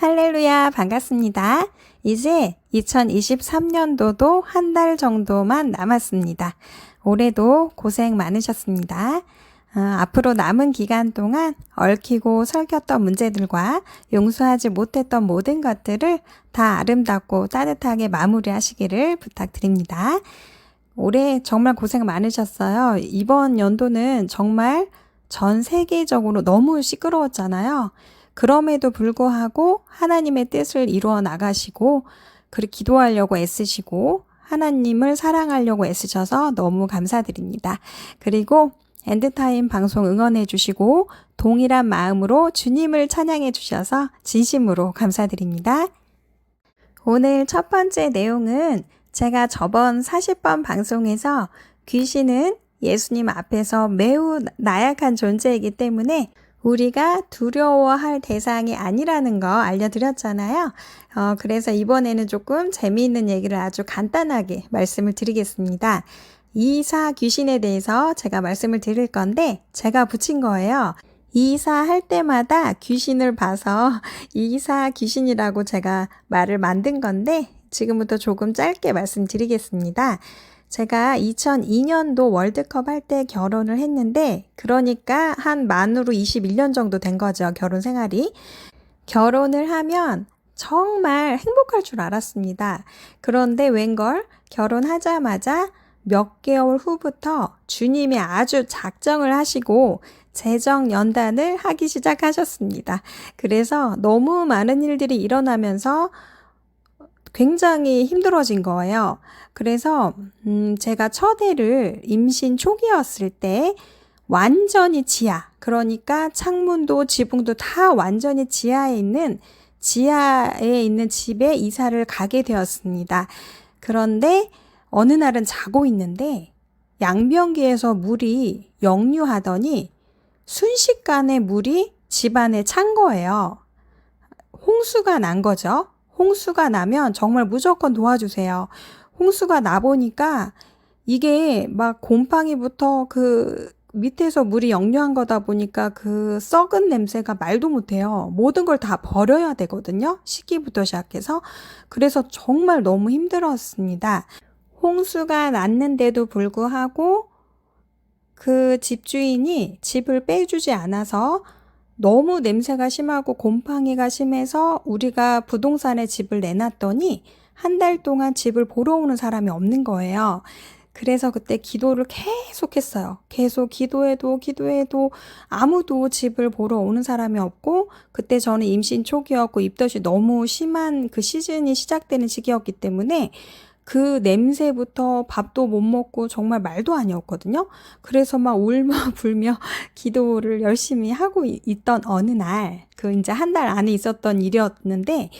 할렐루야, 반갑습니다. 이제 2023년도도 한 달 정도만 남았습니다. 올해도 고생 많으셨습니다. 앞으로 남은 기간 동안 얽히고 설켰던 문제들과 용서하지 못했던 모든 것들을 다 아름답고 따뜻하게 마무리하시기를 부탁드립니다. 올해 정말 고생 많으셨어요. 이번 연도는 정말 전 세계적으로 너무 시끄러웠잖아요. 그럼에도 불구하고 하나님의 뜻을 이루어 나가시고 그리고 기도하려고 애쓰시고 하나님을 사랑하려고 애쓰셔서 너무 감사드립니다. 그리고 엔드타임 방송 응원해 주시고 동일한 마음으로 주님을 찬양해 주셔서 진심으로 감사드립니다. 오늘 첫 번째 내용은 제가 저번 40번 방송에서 귀신은 예수님 앞에서 매우 나약한 존재이기 때문에 우리가 두려워할 대상이 아니라는 거 알려드렸잖아요. 그래서 이번에는 조금 재미있는 얘기를 아주 간단하게 말씀을 드리겠습니다. 이사 귀신에 대해서 제가 말씀을 드릴 건데 제가 붙인 거예요. 이사할 때마다 귀신을 봐서 이사 귀신이라고 제가 말을 만든 건데 지금부터 조금 짧게 말씀드리겠습니다. 제가 2002년도 월드컵 할 때 결혼을 했는데 그러니까 한 만으로 21년 정도 된 거죠. 결혼 생활이. 결혼을 하면 정말 행복할 줄 알았습니다. 그런데 웬걸 결혼하자마자 몇 개월 후부터 주님이 아주 작정을 하시고 재정 연단을 하기 시작하셨습니다. 그래서 너무 많은 일들이 일어나면서 굉장히 힘들어진 거예요. 그래서 제가 첫 애를 임신 초기였을 때 완전히 지하, 그러니까 창문도 지붕도 다 완전히 지하에 있는 집에 이사를 가게 되었습니다. 그런데 어느 날은 자고 있는데 양변기에서 물이 역류하더니 순식간에 물이 집안에 찬 거예요. 홍수가 난 거죠. 홍수가 나면 정말 무조건 도와주세요. 홍수가 나 보니까 이게 막 곰팡이부터 그 밑에서 물이 역류한 거다 보니까 그 썩은 냄새가 말도 못해요. 모든 걸 다 버려야 되거든요. 식기부터 시작해서. 그래서 정말 너무 힘들었습니다. 홍수가 났는데도 불구하고 그 집주인이 집을 빼주지 않아서 너무 냄새가 심하고 곰팡이가 심해서 우리가 부동산에 집을 내놨더니 한 달 동안 집을 보러 오는 사람이 없는 거예요. 그래서 그때 기도를 계속 했어요. 계속 기도해도 아무도 집을 보러 오는 사람이 없고 그때 저는 임신 초기였고 입덧이 너무 심한 그 시즌이 시작되는 시기였기 때문에 그 냄새부터 밥도 못 먹고 정말 말도 아니었거든요. 그래서 막 울며 불며 기도를 열심히 하고 있던 어느 날, 그 이제 한 달 안에 있었던 일이었는데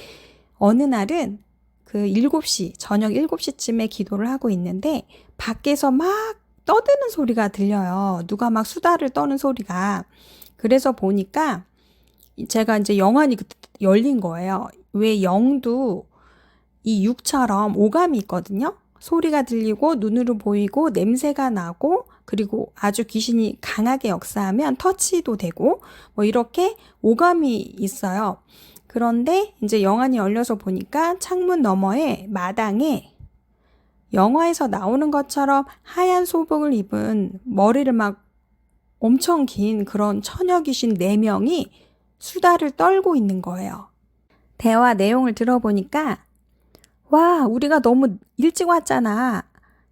어느 날은 그 7시, 저녁 7시쯤에 기도를 하고 있는데 밖에서 막 떠드는 소리가 들려요. 누가 막 수다를 떠는 소리가. 그래서 보니까 제가 이제 영안이 그때 열린 거예요. 왜 영도 이 육처럼 오감이 있거든요. 소리가 들리고 눈으로 보이고 냄새가 나고 그리고 아주 귀신이 강하게 역사하면 터치도 되고 뭐 이렇게 오감이 있어요. 그런데 이제 영안이 열려서 보니까 창문 너머에 마당에 영화에서 나오는 것처럼 하얀 소복을 입은 머리를 막 엄청 긴 그런 처녀 귀신 4명이 수다를 떨고 있는 거예요. 대화 내용을 들어보니까 와, 우리가 너무 일찍 왔잖아.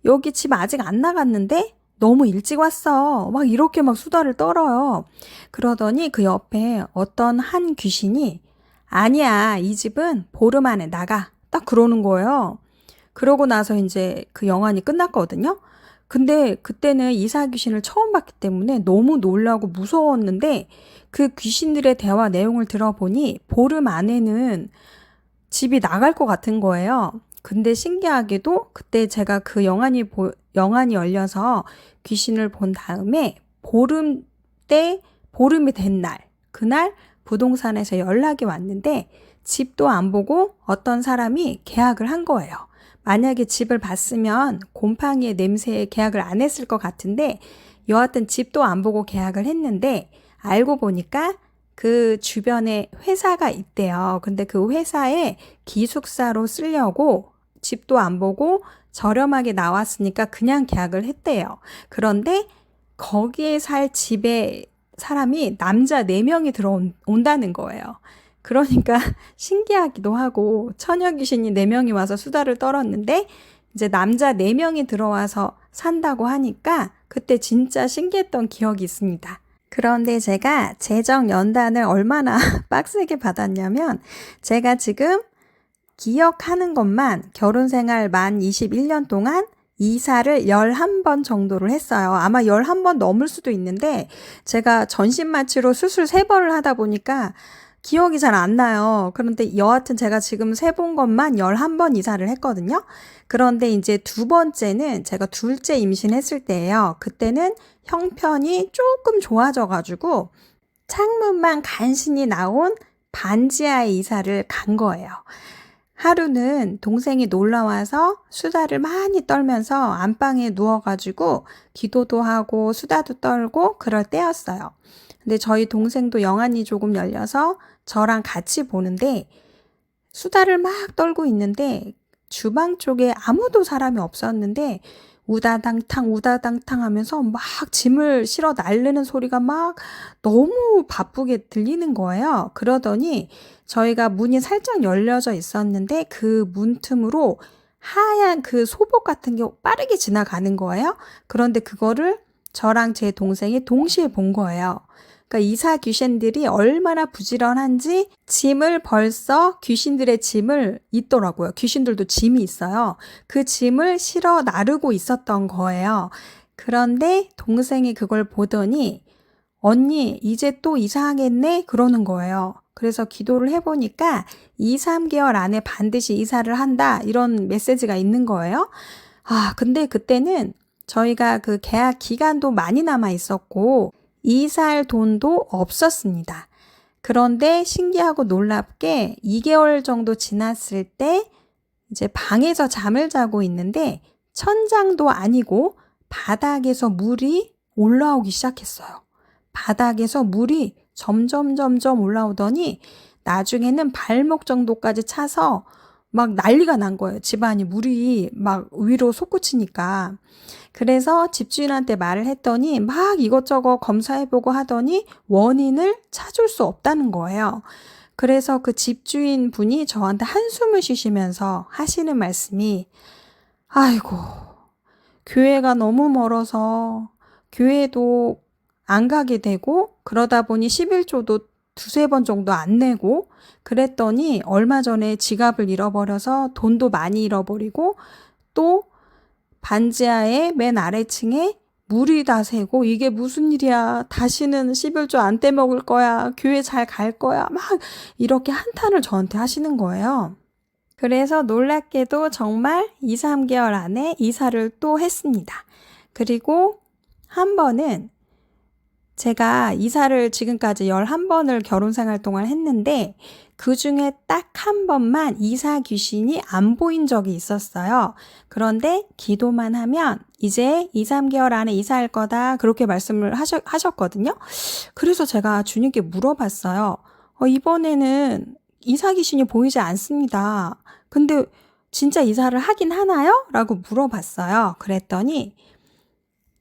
여기 집 아직 안 나갔는데? 너무 일찍 왔어. 막 이렇게 막 수다를 떨어요. 그러더니 그 옆에 어떤 한 귀신이 아니야, 이 집은 보름 안에 나가. 딱 그러는 거예요. 그러고 나서 이제 그 영안이 끝났거든요. 근데 그때는 이사 귀신을 처음 봤기 때문에 너무 놀라고 무서웠는데 그 귀신들의 대화 내용을 들어보니 보름 안에는 집이 나갈 것 같은 거예요. 근데 신기하게도 그때 제가 그 영안이 열려서 귀신을 본 다음에 보름이 된 날, 그날 부동산에서 연락이 왔는데 집도 안 보고 어떤 사람이 계약을 한 거예요. 만약에 집을 봤으면 곰팡이의 냄새에 계약을 안 했을 것 같은데 여하튼 집도 안 보고 계약을 했는데 알고 보니까 그 주변에 회사가 있대요. 근데 그 회사에 기숙사로 쓰려고 집도 안 보고 저렴하게 나왔으니까 그냥 계약을 했대요. 그런데 거기에 살 집에 사람이 남자 4명이 들어온다는 거예요. 그러니까 신기하기도 하고 처녀 귀신이 4명이 와서 수다를 떨었는데 이제 남자 4명이 들어와서 산다고 하니까 그때 진짜 신기했던 기억이 있습니다. 그런데 제가 재정 연단을 얼마나 빡세게 받았냐면 제가 지금 기억하는 것만 결혼 생활 만 21년 동안 이사를 11번 정도를 했어요. 아마 11번 넘을 수도 있는데 제가 전신 마취로 수술 3번을 하다 보니까 기억이 잘 안 나요. 그런데 여하튼 제가 지금 세본 것만 11번 이사를 했거든요. 그런데 이제 두 번째는 제가 둘째 임신했을 때예요. 그때는 형편이 조금 좋아져가지고 창문만 간신히 나온 반지하의 이사를 간 거예요. 하루는 동생이 놀러와서 수다를 많이 떨면서 안방에 누워가지고 기도도 하고 수다도 떨고 그럴 때였어요. 근데 저희 동생도 영안이 조금 열려서 저랑 같이 보는데 수다를 막 떨고 있는데 주방 쪽에 아무도 사람이 없었는데 우다당탕 우다당탕 하면서 막 짐을 실어 나르는 소리가 막 너무 바쁘게 들리는 거예요. 그러더니 저희가 문이 살짝 열려져 있었는데 그 문틈으로 하얀 그 소복 같은 게 빠르게 지나가는 거예요. 그런데 그거를 저랑 제 동생이 동시에 본 거예요. 그러니까 이사 귀신들이 얼마나 부지런한지 짐을 벌써 귀신들의 짐을 있더라고요. 귀신들도 짐이 있어요. 그 짐을 실어 나르고 있었던 거예요. 그런데 동생이 그걸 보더니 언니 이제 또 이사하겠네? 그러는 거예요. 그래서 기도를 해보니까 2, 3개월 안에 반드시 이사를 한다 이런 메시지가 있는 거예요. 근데 그때는 저희가 그 계약 기간도 많이 남아 있었고 이사할 돈도 없었습니다. 그런데 신기하고 놀랍게 2개월 정도 지났을 때 이제 방에서 잠을 자고 있는데 천장도 아니고 바닥에서 물이 올라오기 시작했어요. 바닥에서 물이 점점 올라오더니 나중에는 발목 정도까지 차서 막 난리가 난 거예요. 집안이 물이 막 위로 솟구치니까. 그래서 집주인한테 말을 했더니 막 이것저것 검사해보고 하더니 원인을 찾을 수 없다는 거예요. 그래서 그 집주인 분이 저한테 한숨을 쉬시면서 하시는 말씀이 아이고 교회가 너무 멀어서 교회도 안 가게 되고 그러다 보니 11조도 2-3번 정도 안 내고 그랬더니 얼마 전에 지갑을 잃어버려서 돈도 많이 잃어버리고 또 반지하의 맨 아래층에 물이 다 새고 이게 무슨 일이야. 다시는 11조 안 떼먹을 거야. 교회 잘 갈 거야. 막 이렇게 한탄을 저한테 하시는 거예요. 그래서 놀랍게도 정말 2, 3개월 안에 이사를 또 했습니다. 그리고 한 번은 제가 이사를 지금까지 11번을 결혼 생활 동안 했는데 그 중에 딱 한 번만 이사 귀신이 안 보인 적이 있었어요. 그런데 기도만 하면 이제 2, 3개월 안에 이사할 거다 그렇게 말씀을 하셨거든요. 그래서 제가 주님께 물어봤어요. 이번에는 이사 귀신이 보이지 않습니다. 근데 진짜 이사를 하긴 하나요? 라고 물어봤어요. 그랬더니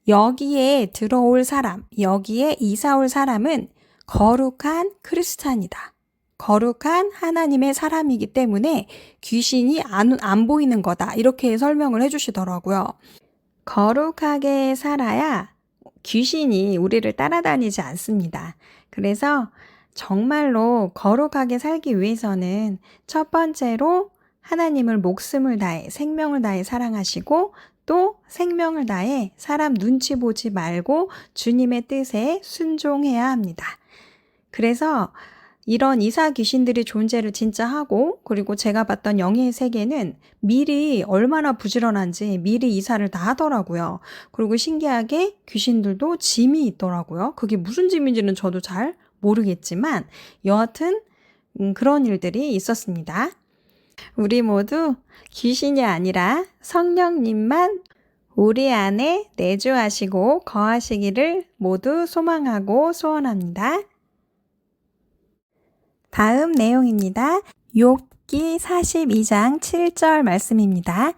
여기에 들어올 사람, 여기에 이사 올 사람은 거룩한 크리스찬이다. 거룩한 하나님의 사람이기 때문에 귀신이 안 보이는 거다. 이렇게 설명을 해주시더라고요. 거룩하게 살아야 귀신이 우리를 따라다니지 않습니다. 그래서 정말로 거룩하게 살기 위해서는 첫 번째로 하나님을 목숨을 다해 생명을 다해 사랑하시고 또 생명을 다해 사람 눈치 보지 말고 주님의 뜻에 순종해야 합니다. 그래서 이런 이사 귀신들이 존재를 진짜 하고 그리고 제가 봤던 영의 세계는 미리 얼마나 부지런한지 미리 이사를 다 하더라고요. 그리고 신기하게 귀신들도 짐이 있더라고요. 그게 무슨 짐인지는 저도 잘 모르겠지만 여하튼 그런 일들이 있었습니다. 우리 모두 귀신이 아니라 성령님만 우리 안에 내주하시고 거하시기를 모두 소망하고 소원합니다. 다음 내용입니다. 욥기 42장 7절 말씀입니다.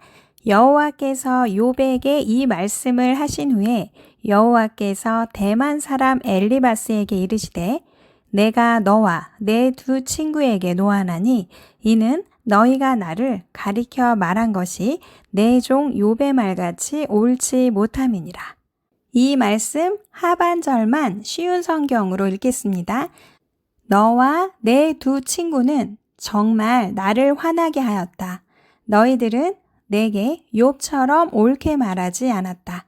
여호와께서 욥에게 이 말씀을 하신 후에 여호와께서 대만 사람 엘리바스에게 이르시되 내가 너와 내 두 친구에게 노하나니 이는 너희가 나를 가리켜 말한 것이 내 종 욥의 말같이 옳지 못함이니라. 이 말씀 하반절만 쉬운 성경으로 읽겠습니다. 너와 내 두 친구는 정말 나를 화나게 하였다. 너희들은 내게 욥처럼 옳게 말하지 않았다.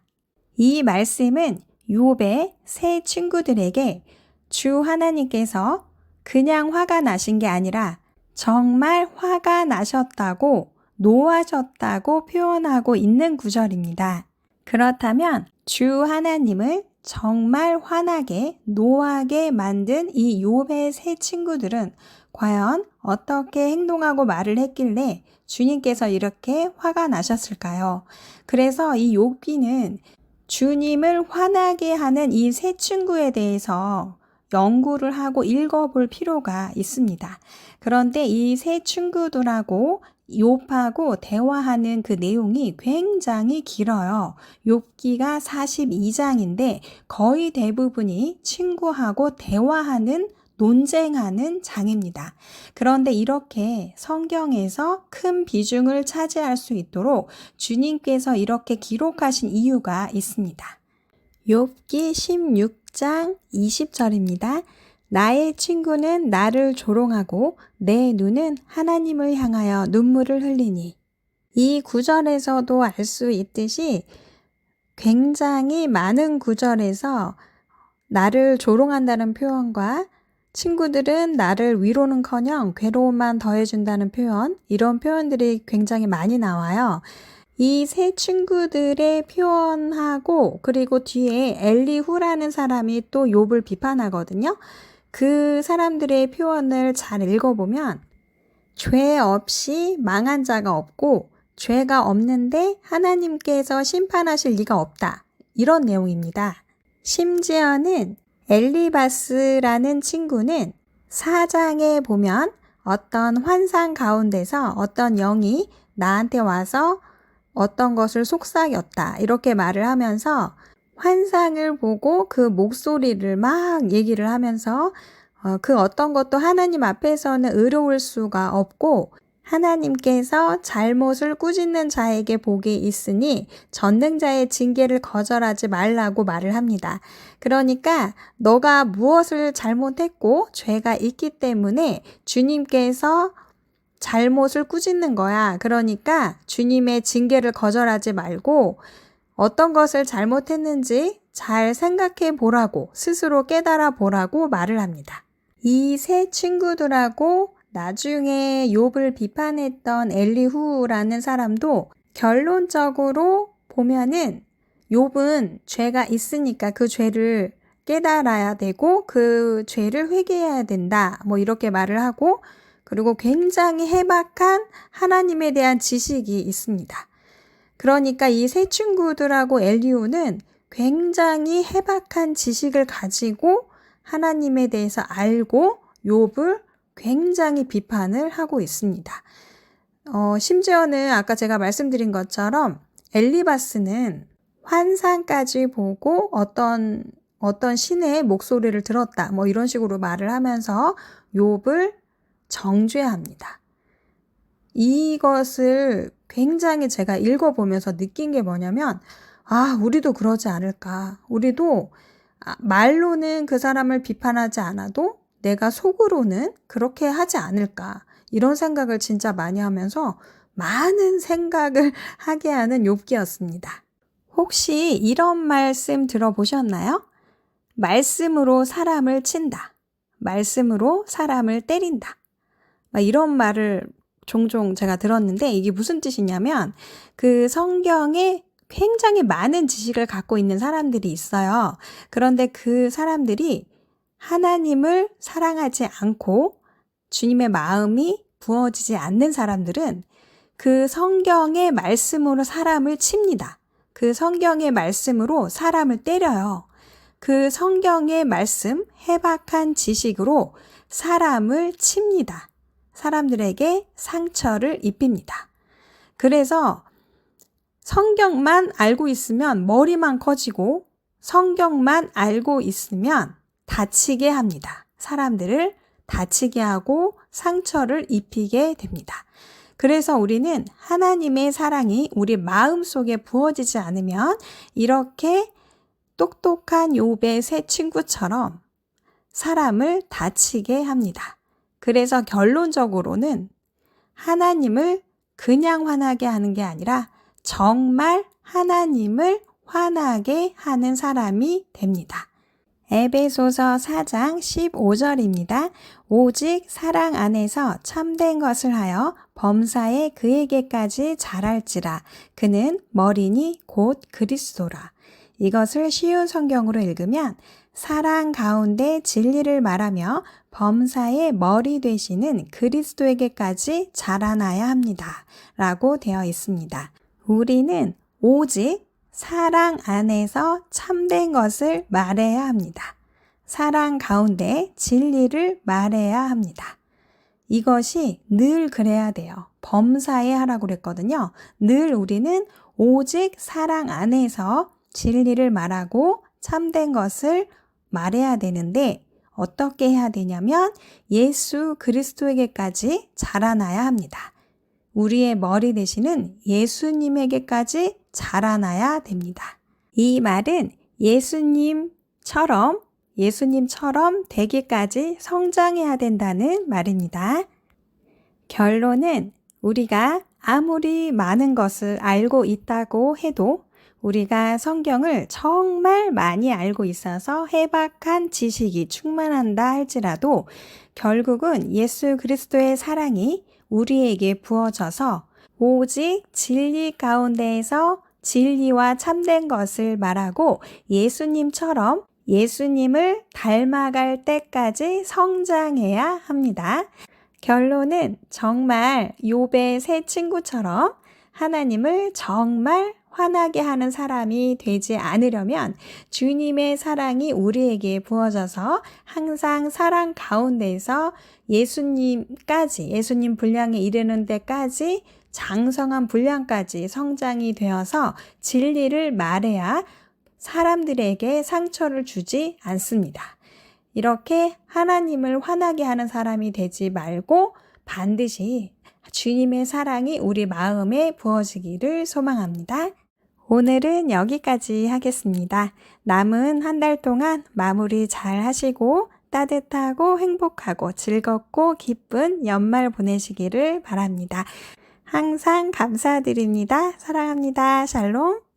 이 말씀은 욥의 세 친구들에게 주 하나님께서 그냥 화가 나신 게 아니라 정말 화가 나셨다고, 노하셨다고 표현하고 있는 구절입니다. 그렇다면 주 하나님을 정말 화나게, 노하게 만든 이 욥의 세 친구들은 과연 어떻게 행동하고 말을 했길래 주님께서 이렇게 화가 나셨을까요? 그래서 이 욥기는 주님을 화나게 하는 이 세 친구에 대해서 연구를 하고 읽어볼 필요가 있습니다. 그런데 이 세 친구들하고 욥하고 대화하는 그 내용이 굉장히 길어요. 욥기가 42장인데 거의 대부분이 친구하고 대화하는, 논쟁하는 장입니다. 그런데 이렇게 성경에서 큰 비중을 차지할 수 있도록 주님께서 이렇게 기록하신 이유가 있습니다. 욥기 16장 20절입니다. 나의 친구는 나를 조롱하고 내 눈은 하나님을 향하여 눈물을 흘리니. 이 구절에서도 알 수 있듯이 굉장히 많은 구절에서 나를 조롱한다는 표현과 친구들은 나를 위로는커녕 괴로움만 더해준다는 표현, 이런 표현들이 굉장히 많이 나와요. 이 세 친구들의 표현하고 그리고 뒤에 엘리후라는 사람이 또 욥을 비판하거든요. 그 사람들의 표현을 잘 읽어보면 죄 없이 망한 자가 없고 죄가 없는데 하나님께서 심판하실 리가 없다. 이런 내용입니다. 심지어는 엘리바스라는 친구는 4장에 보면 어떤 환상 가운데서 어떤 영이 나한테 와서 어떤 것을 속삭였다. 이렇게 말을 하면서 환상을 보고 그 목소리를 막 얘기를 하면서 그 어떤 것도 하나님 앞에서는 의로울 수가 없고 하나님께서 잘못을 꾸짖는 자에게 복이 있으니 전능자의 징계를 거절하지 말라고 말을 합니다. 그러니까 너가 무엇을 잘못했고 죄가 있기 때문에 주님께서 잘못을 꾸짖는 거야. 그러니까 주님의 징계를 거절하지 말고 어떤 것을 잘못했는지 잘 생각해 보라고, 스스로 깨달아 보라고 말을 합니다. 이 세 친구들하고 나중에 욥을 비판했던 엘리후라는 사람도 결론적으로 보면은 욥은 죄가 있으니까 그 죄를 깨달아야 되고 그 죄를 회개해야 된다. 뭐 이렇게 말을 하고 그리고 굉장히 해박한 하나님에 대한 지식이 있습니다. 그러니까 이 세 친구들하고 엘리후는 굉장히 해박한 지식을 가지고 하나님에 대해서 알고 욥을 굉장히 비판을 하고 있습니다. 심지어는 아까 제가 말씀드린 것처럼 엘리바스는 환상까지 보고 어떤 신의 목소리를 들었다. 뭐 이런 식으로 말을 하면서 욥을 정죄합니다. 이것을 굉장히 제가 읽어보면서 느낀 게 뭐냐면 우리도 그러지 않을까. 우리도 말로는 그 사람을 비판하지 않아도 내가 속으로는 그렇게 하지 않을까. 이런 생각을 진짜 많이 하면서 많은 생각을 하게 하는 욥기였습니다. 혹시 이런 말씀 들어보셨나요? 말씀으로 사람을 친다. 말씀으로 사람을 때린다. 이런 말을 종종 제가 들었는데 이게 무슨 뜻이냐면 그 성경에 굉장히 많은 지식을 갖고 있는 사람들이 있어요. 그런데 그 사람들이 하나님을 사랑하지 않고 주님의 마음이 부어지지 않는 사람들은 그 성경의 말씀으로 사람을 칩니다. 그 성경의 말씀으로 사람을 때려요. 그 성경의 말씀, 해박한 지식으로 사람을 칩니다. 사람들에게 상처를 입힙니다. 그래서 성경만 알고 있으면 머리만 커지고 성경만 알고 있으면 다치게 합니다. 사람들을 다치게 하고 상처를 입히게 됩니다. 그래서 우리는 하나님의 사랑이 우리 마음속에 부어지지 않으면 이렇게 똑똑한 욥의 새 친구처럼 사람을 다치게 합니다. 그래서 결론적으로는 하나님을 그냥 화나게 하는 게 아니라 정말 하나님을 화나게 하는 사람이 됩니다. 에베소서 4장 15절입니다. 오직 사랑 안에서 참된 것을 하여 범사에 그에게까지 자랄지라. 그는 머리니 곧 그리스도라. 이것을 쉬운 성경으로 읽으면 사랑 가운데 진리를 말하며 범사의 머리 되시는 그리스도에게까지 자라나야 합니다. 라고 되어 있습니다. 우리는 오직 사랑 안에서 참된 것을 말해야 합니다. 사랑 가운데 진리를 말해야 합니다. 이것이 늘 그래야 돼요. 범사에 하라고 그랬거든요. 늘 우리는 오직 사랑 안에서 진리를 말하고 참된 것을 말해야 되는데 어떻게 해야 되냐면 예수 그리스도에게까지 자라나야 합니다. 우리의 머리 되시는 예수님에게까지 자라나야 됩니다. 이 말은 예수님처럼 되기까지 성장해야 된다는 말입니다. 결론은 우리가 아무리 많은 것을 알고 있다고 해도 우리가 성경을 정말 많이 알고 있어서 해박한 지식이 충만한다 할지라도 결국은 예수 그리스도의 사랑이 우리에게 부어져서 오직 진리 가운데에서 진리와 참된 것을 말하고 예수님처럼 예수님을 닮아갈 때까지 성장해야 합니다. 결론은 정말 욥의 새 친구처럼 하나님을 정말 화나게 하는 사람이 되지 않으려면 주님의 사랑이 우리에게 부어져서 항상 사랑 가운데서 예수님 분량에 이르는 데까지 장성한 분량까지 성장이 되어서 진리를 말해야 사람들에게 상처를 주지 않습니다. 이렇게 하나님을 화나게 하는 사람이 되지 말고 반드시 주님의 사랑이 우리 마음에 부어지기를 소망합니다. 오늘은 여기까지 하겠습니다. 남은 한 달 동안 마무리 잘 하시고 따뜻하고 행복하고 즐겁고 기쁜 연말 보내시기를 바랍니다. 항상 감사드립니다. 사랑합니다. 샬롬.